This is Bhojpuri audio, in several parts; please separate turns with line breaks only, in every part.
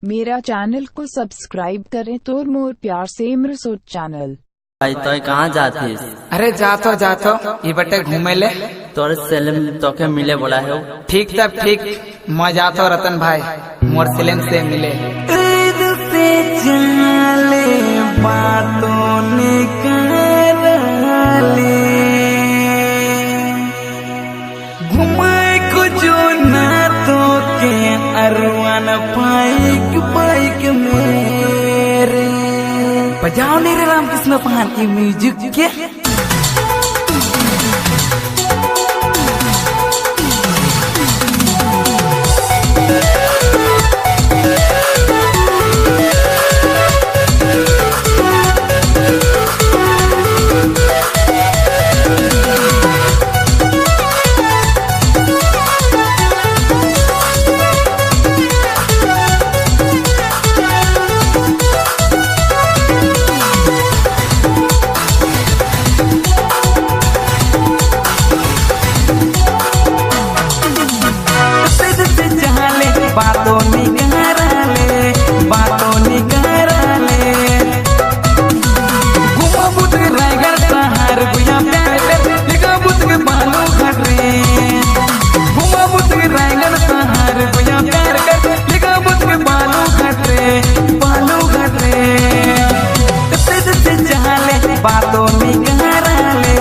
मेरा चैनल को सब्सक्राइब करें तो मोर प्यार से इमरसोट चैनल।
भाई तो कहाँ जाते?
अरे जातो ये बटे घूमे ले
तोर सेलम तोके मिले बोला है।
ठीक तब ठीक मैं जातो रतन भाई मोर सेलम से मिले। से चले बातों निकाले घुमाए को जो ना तो के अरवान बाइक मेरे बजाओ मेरे रामकृष्ण पान की म्यूजिक के। बातों निकाले घुमा बुत रायगढ़ सहार गुया प्यार लिखा बुत के बालों घट रे घुमा बुत रायगढ़ सहार गुया प्यार कर लिखा बुत के बालों घट रे से चाले बातों निकाले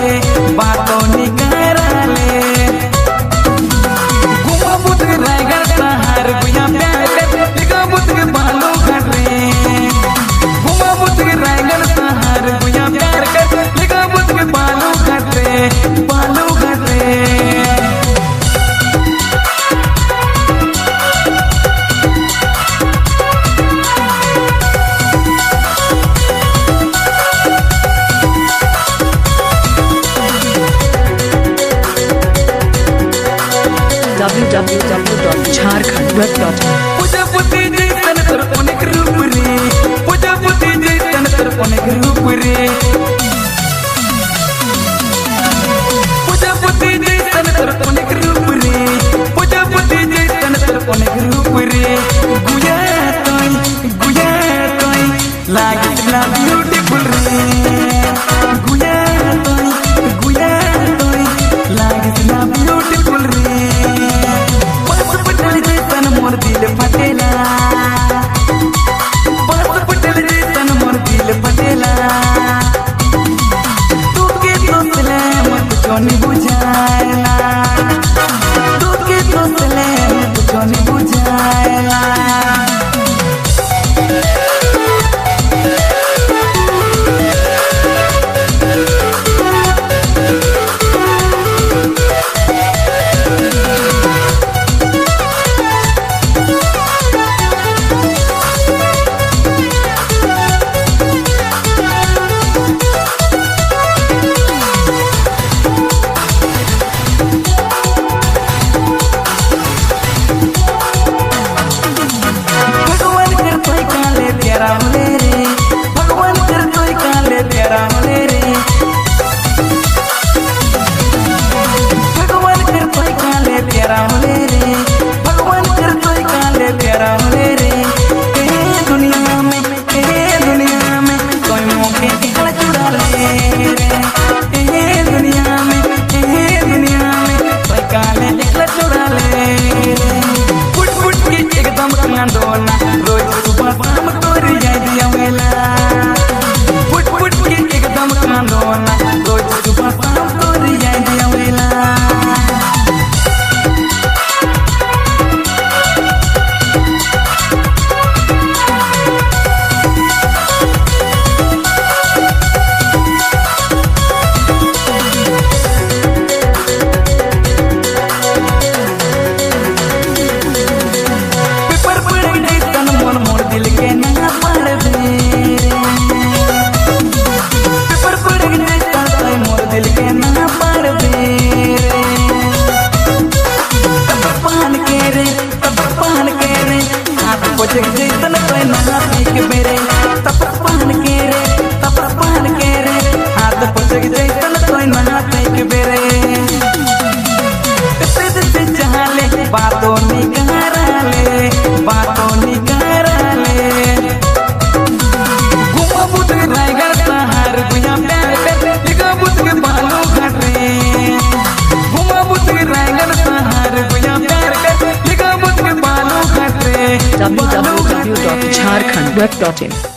घुमा बुत रायगढ़ सहार गुया प्यार कर लिखा बुत के बालों घट रे घुमा बुत रायगढ़ सहार गुया प्यार कर लिखा बुत के बालों घट रे
www.jharkhandweb.in
पूजा पुती जैसन तर अनेक रूप रे पूजा पुती जैसन तर अनेक रूप रे पूजा पुती जैसन तर अनेक रूप रे पूजा पुती जैसन तर अनेक रूप रे गुया तोय लागिला ब्यूटीफुल रे गुया तोय लागिला ब्यूटीफुल रे मोर दिल फटेला बस पटेल जैसन मोर दिल फटेला तू के दोसले मत जोनी बुझाएला तू के दोसले मत जोनी बुझाएला। रोज सुबह शाम तोरी याद आवेला फुट के एकदम कांदोना रोज सुबह शाम तोरी याद आवेला। जैसन कोई नहा के बेरे तपस पहन के रे हाथ पोछे जैसन कोई नहा के बेरे से चाले बातों निकाले
www.jharkhandweb.in